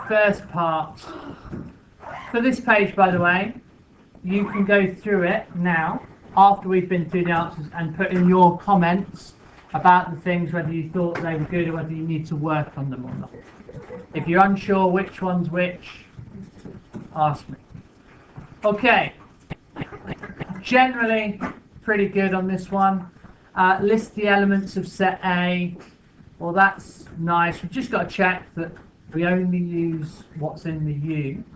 first part. For this page, by the way, you can go through it now, after we've been through the answers, and put in your comments about the things, whether you thought they were good or whether you need to work on them or not. If you're unsure which one's which, ask me. Okay. Generally, pretty good on this one. List the elements of set A. Well, that's nice. We've just got to check that we only use what's in the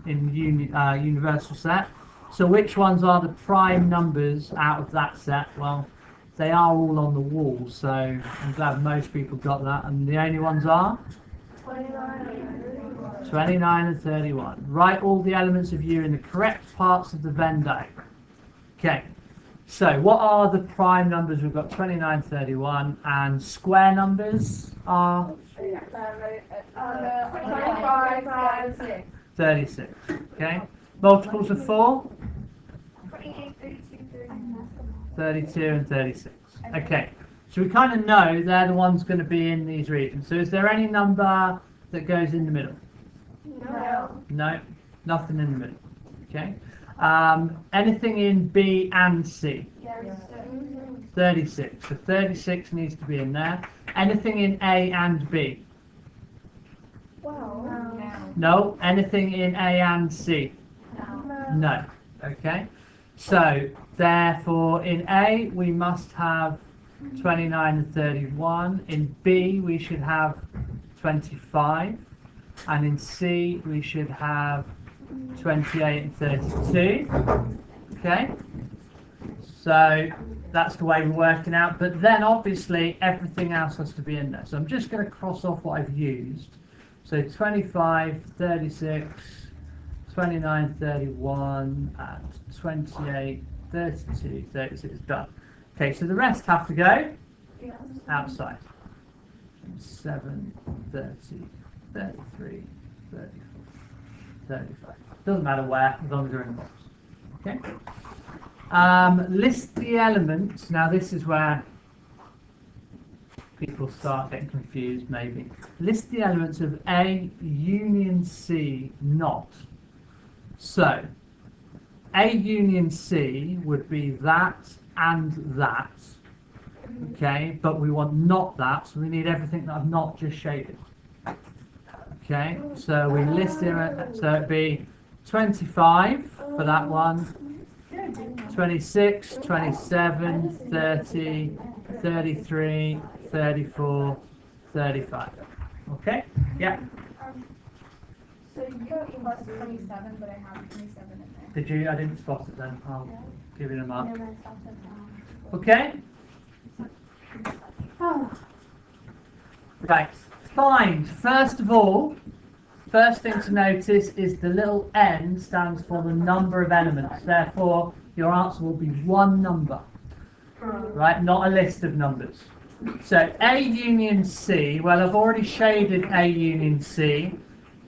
universal set. So which ones are the prime numbers out of that set? Well, they are all on the wall, so I'm glad most people got that. And the only ones are? 29 and 31. Write all the elements of U in the correct parts of the Venn diagram. Okay, so what are the prime numbers? We've got 29, 31, and square numbers are? 36. Okay, multiples of 4? 32 and 36. Okay, so we kind of know they're the ones going to be in these regions. So is there any number that goes in the middle? No. No, nothing in the middle. Okay. Anything in B and C? 36. So 36 needs to be in there. Anything in A and B? No. Anything in A and C? No. Okay. So therefore in A we must have 29 and 31. In B we should have 25. And in C we should have 28 and 32. Okay, so that's the way we're working out, but then obviously everything else has to be in there. So I'm just going to cross off what I've used. So 25, 36, 29, 31, and 28, 32, 36, done. Okay, so the rest have to go outside. 7, 30, 33, 34, 35. Doesn't matter where, as long as they're in the box. Okay. List the elements. Now this is where people start getting confused, maybe. List the elements of A union C not. So, A union C would be that and that. Okay, but we want not that, so we need everything that I've not just shaded. Okay, so we list it, so it'd be 25 for that one, 26, 27, 30, 33, 34, 35. Okay? Yeah. So you got plus 27, but I have 27 in there. Did you? I didn't spot it then. I'll give it a mark. Okay? Right. Find. First of all, first thing to notice is the little n stands for the number of elements. Therefore, your answer will be one number. Right? Not a list of numbers. So A union C, well, I've already shaded A union C,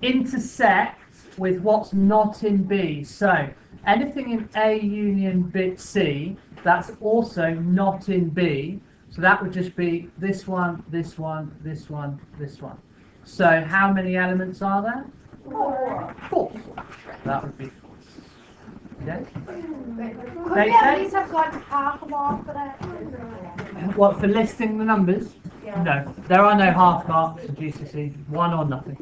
intersects with what's not in B. So anything in A union bit C, that's also not in B. So that would just be this one, this one, this one, this one. So how many elements are there? 4. That would be 4. Okay? Could we at least have got half a mark for that? What, for listing the numbers? Yeah. No, there are no half marks in GCSE, 1 or nothing.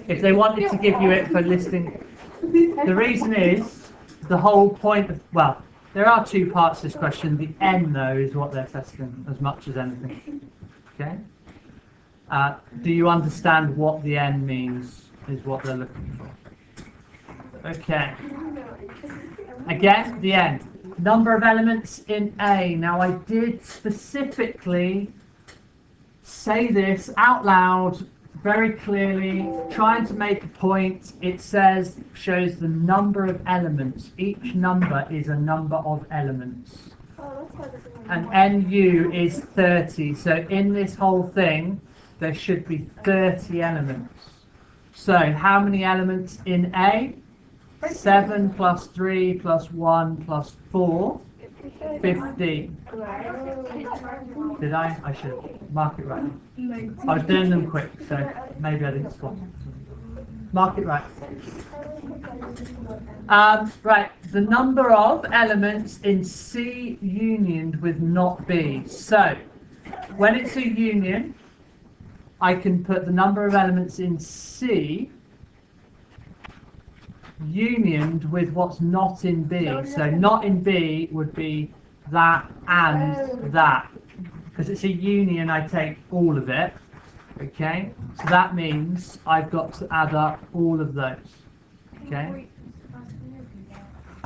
If they wanted to give you it for listing, the reason is, the whole point of, well, there are 2 parts to this question. The N, though, is what they're testing as much as anything. Okay? Do you understand what the N means, is what they're looking for? Okay. Again, the N. Number of elements in A. Now, I did specifically say this out loud, very clearly, trying to make a point. It says, shows the number of elements. Each number is a number of elements. And NU is 30. So in this whole thing, there should be 30 elements. So how many elements in A? 7 plus 3 plus 1 plus 4. 15. Did I? I should mark it right. I was doing them quick, so maybe I didn't spot it. Mark it right. Right, the number of elements in C unioned with not B. So, when it's a union, I can put the number of elements in C unioned with what's not in B. So not in B would be that and that. Because it's a union, I take all of it. Okay? So that means I've got to add up all of those. Okay?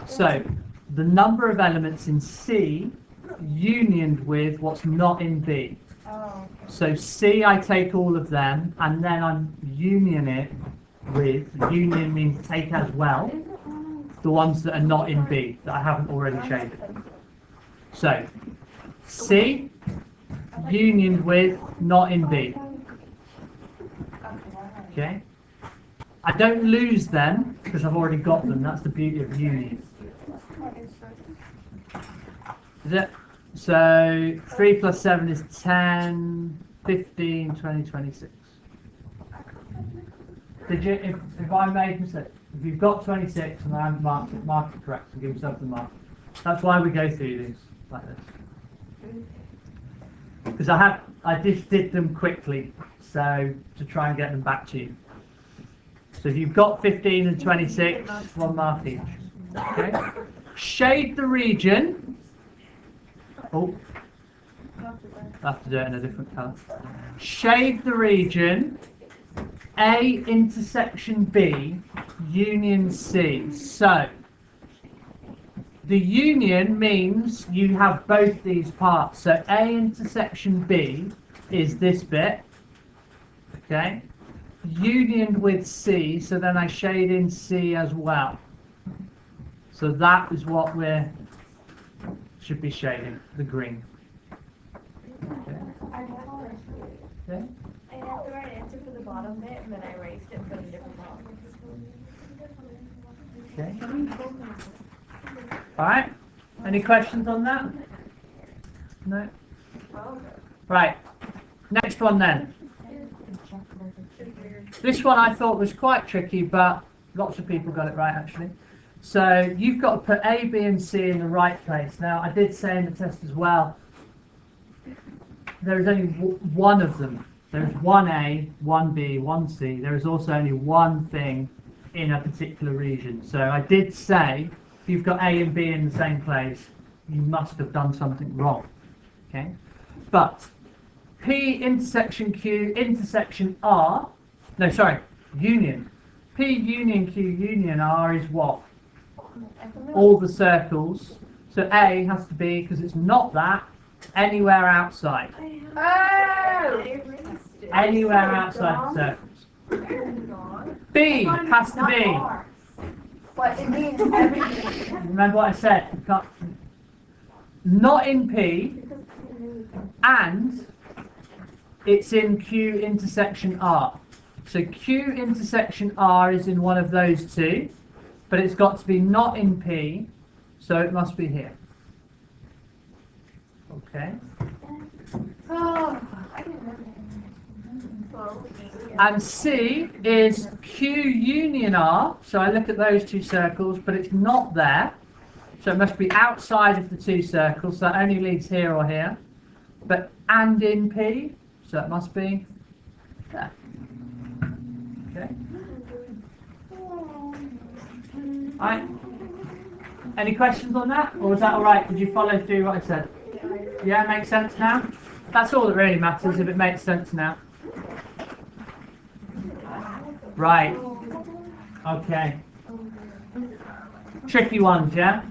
So the number of elements in C unioned with what's not in B. So C, I take all of them, and then I'm union it with, union means take as well, the ones that are not in B, that I haven't already shaded. So, C, union with, not in B. Okay? I don't lose them, because I've already got them, that's the beauty of union. Is it? So, 3 plus 7 is 10, 15, 20, 26. Did you, if I made a mistake, if you've got 26 and I haven't marked it, mark it correct and give yourself the mark. That's why we go through these like this. Because I just did them quickly, so to try and get them back to you. So if you've got 15 and 26, one mark each. Okay. Shade the region. Oh, I have to do it in a different colour. Shade the region A intersection B, union C. So, the union means you have both these parts. So, A intersection B is this bit. Okay? Unioned with C, so then I shade in C as well. So that is what we should be shading, the green. Okay? Okay? I have the right answer for the bottom bit, and then I erased it for the different bottom. Okay. Alright. Any questions on that? No? Right. Next one then. This one I thought was quite tricky, but lots of people got it right actually. So you've got to put A, B and C in the right place. Now I did say in the test as well, there is only one of them. There's one A, one B, one C. There is also only one thing in a particular region. So I did say, if you've got A and B in the same place, you must have done something wrong. Okay? But P intersection Q intersection R, no, sorry, union. P union Q union R is what? All the circles. So A has to be, because it's not that, anywhere outside. Anywhere outside the circles. B has to be. But it means everything. Remember what I said. You can't, not in P, and it's in Q intersection R. So Q intersection R is in one of those two, but it's got to be not in P, so it must be here. Okay. And C is Q union R, so I look at those two circles, but it's not there, so it must be outside of the two circles, so that only leads here or here, but and in P, so it must be there. Okay. Alright. Any questions on that, or was that alright? Did you follow through what I said? Yeah, makes sense now? That's all that really matters, if it makes sense now. Right. Okay. Tricky ones, yeah?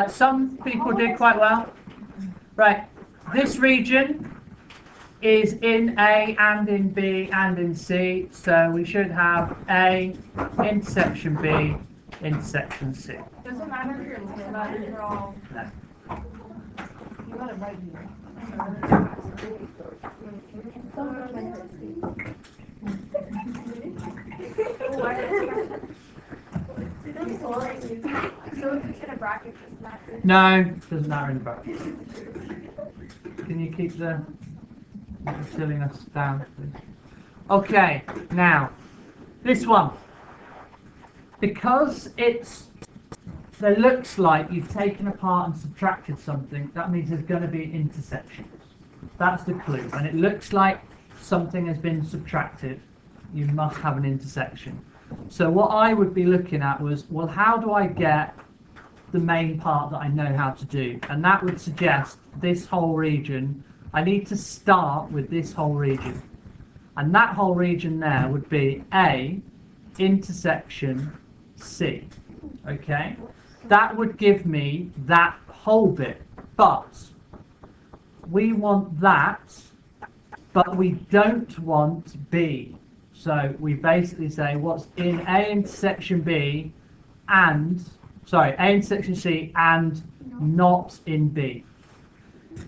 Some people did quite well. Right. This region is in A and in B and in C, so we should have A, intersection B, intersection C. Doesn't matter if you're looking at it, you're all. No. You got it right here. So if it's in a bracket, doesn't matter. No, doesn't matter in the bracket. Can you keep the silliness down, please? Okay, now, This one. Because it looks like you've taken apart and subtracted something, that means there's going to be intersections. That's the clue. And it looks like something has been subtracted, you must have an intersection. So what I would be looking at was, well, how do I get the main part that I know how to do? And that would suggest this whole region. I need to start with this whole region. And that whole region there would be A intersection C. Okay? That would give me that whole bit. But we want that, but we don't want B. So we basically say what's in A intersection B and, sorry, A intersection C and not in B.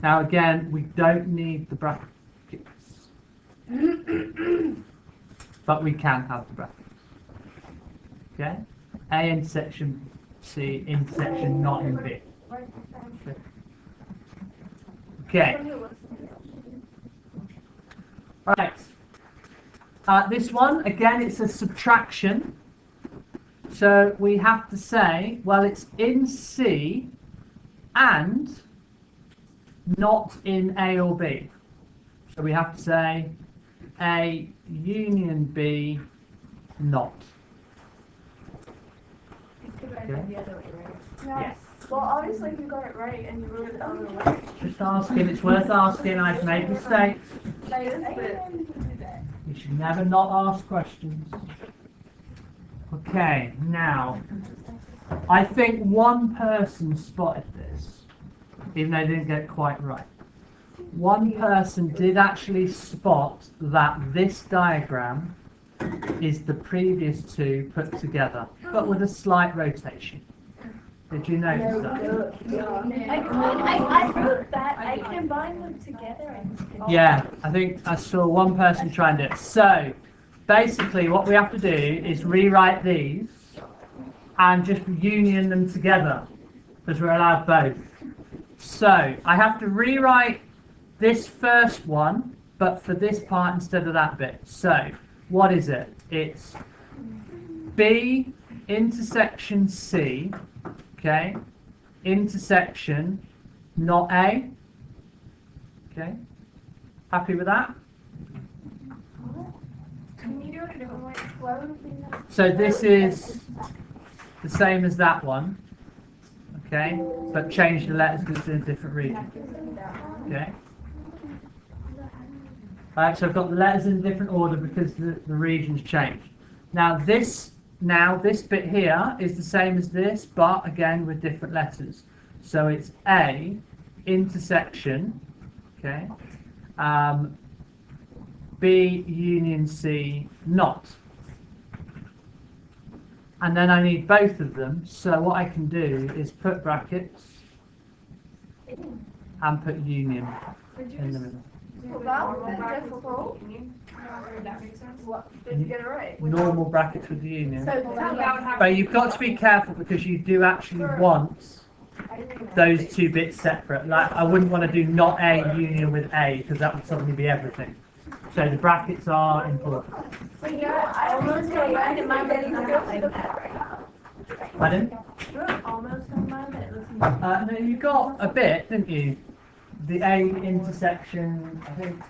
Now again, we don't need the brackets. But we can have the brackets. Okay? A intersection C, intersection not in B. Okay. Right. This one, again, it's a subtraction. So we have to say, well, it's in C and not in A or B. So we have to say A union B not. Okay. Yes. Well, obviously you got it right and you wrote it the other way. Just asking, it's worth asking. I've made mistakes. You should never not ask questions. Okay, now, I think one person spotted this, even though they didn't get it quite right. One person did actually spot that this diagram is the previous two put together, but with a slight rotation. Did you notice that? I wrote that. I combined them together. Yeah, I think I saw one person trying to do it. So, basically what we have to do is rewrite these and just union them together, because we're allowed both. So, I have to rewrite this first one, but for this part instead of that bit. So, what is it? It's B intersection C, okay, intersection not A, okay, happy with that? Can you do it a different way? So this is the same as that one, okay, but change the letters because it's in a different region, okay. Alright, so I've got the letters in a different order because the region's changed. Now this bit here is the same as this, but again with different letters. So it's A intersection, okay, B union C not. And then I need both of them, so what I can do is put brackets and put union in the middle. Well, that was difficult. That makes sense. What? Did you get it right? Normal brackets with the union. So But you've got to be careful because you do actually want those two bits separate. Like I wouldn't want to do not A union with A because that would suddenly be everything. So the brackets are important. So yeah, I almost combined it. My mind Pardon? almost combined it. No, you got a bit, didn't you? The A intersection, I think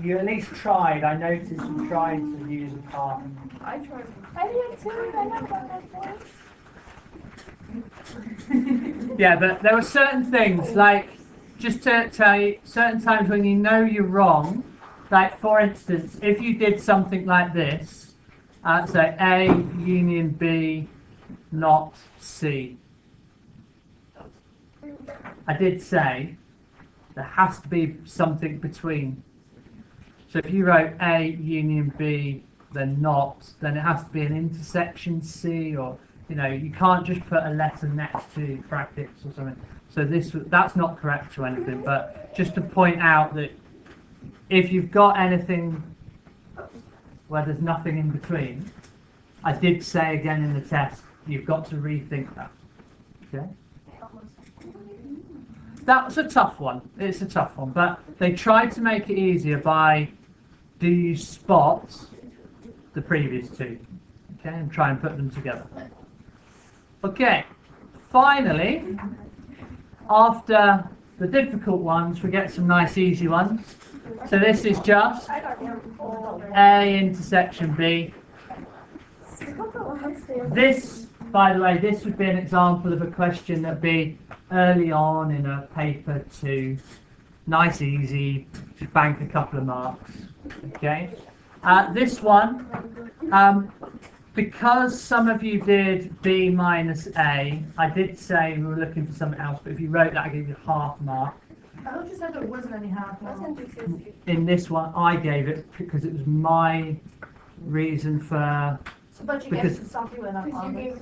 you at least tried. I noticed you tried to use a part. I tried. I did too, I know that voice. Yeah, but there were certain things, like, just to tell you, certain times when you know you're wrong, like, for instance, if you did something like this, so A union B not C. I did say there has to be something between. So if you wrote A union B, then not, then it has to be an intersection C, or you can't just put a letter next to brackets or something. So that's not correct or anything, but just to point out that if you've got anything where there's nothing in between, I did say again in the test, you've got to rethink that. Okay? That's a tough one. It's a tough one, but they tried to make it easier by, do you spot the previous two. Okay, and try and put them together. Okay, finally, after the difficult ones, we get some nice easy ones. So this is just A intersection B. This, by the way, this would be an example of a question that would be early on in a paper to nice easy, to bank a couple of marks. Okay. This one, because some of you did B minus A, I did say we were looking for something else, but if you wrote that, I gave you half mark. I thought you said there wasn't any half marks. In this one, I gave it because it was my reason for. But you Because- gave something when I'm on it.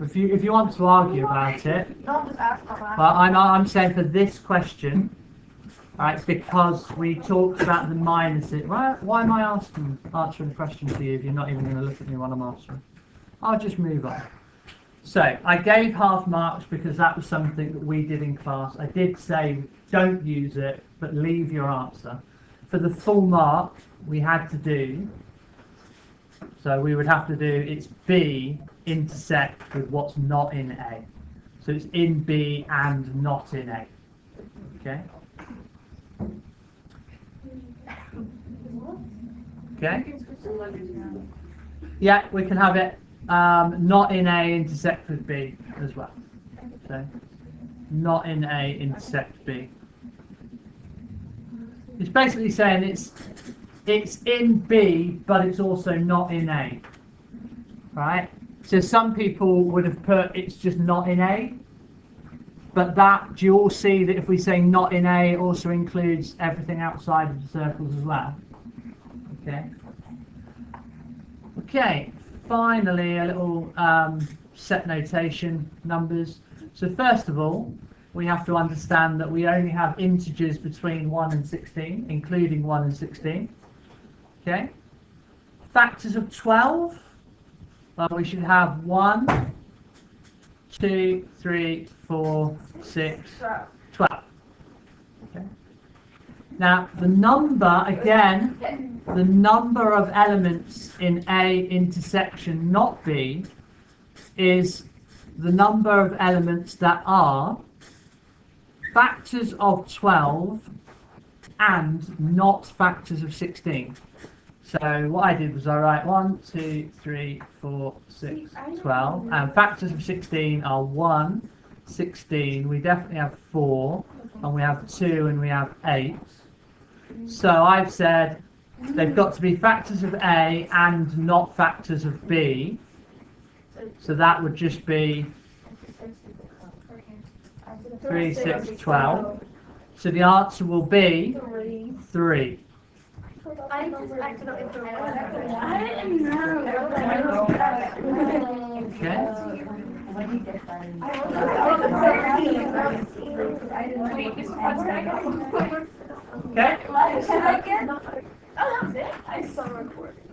If you want to argue about it, No, I'm just asking about but I'm saying for this question, right? Because we talked about the minuses. Why am I answering the question to you if you're not even going to look at me while I'm answering? I'll just move on. So I gave half marks because that was something that we did in class. I did say don't use it, but leave your answer. For the full mark, we had to do. So we would have to do it's B intersect with what's not in A. So it's in B and not in A. Okay? Okay? Yeah, we can have it not in A intersect with B as well. So not in A intersect B. It's basically saying it's in B, but it's also not in A. Right? So some people would have put it's just not in A. But that, do you all see that if we say not in A, it also includes everything outside of the circles as well? Okay. Okay, finally a little set notation, numbers. So first of all, we have to understand that we only have integers between 1 and 16, including 1 and 16. Okay. Factors of 12, well, we should have 1, 2, 3, 4, 6, 12. Okay. Now, the number, again, the number of elements in A intersection not B is the number of elements that are factors of 12 and not factors of 16. So what I did was I write 1, 2, 3, 4, 6, 12, and factors of 16 are 1, 16, we definitely have 4, and we have 2, and we have 8. So I've said they've got to be factors of A and not factors of B. So that would just be 3, 6, 12. So the answer will be 3. I just accidentally put one. I didn't know. Okay. Can I get? Oh, that was it. I saw recording.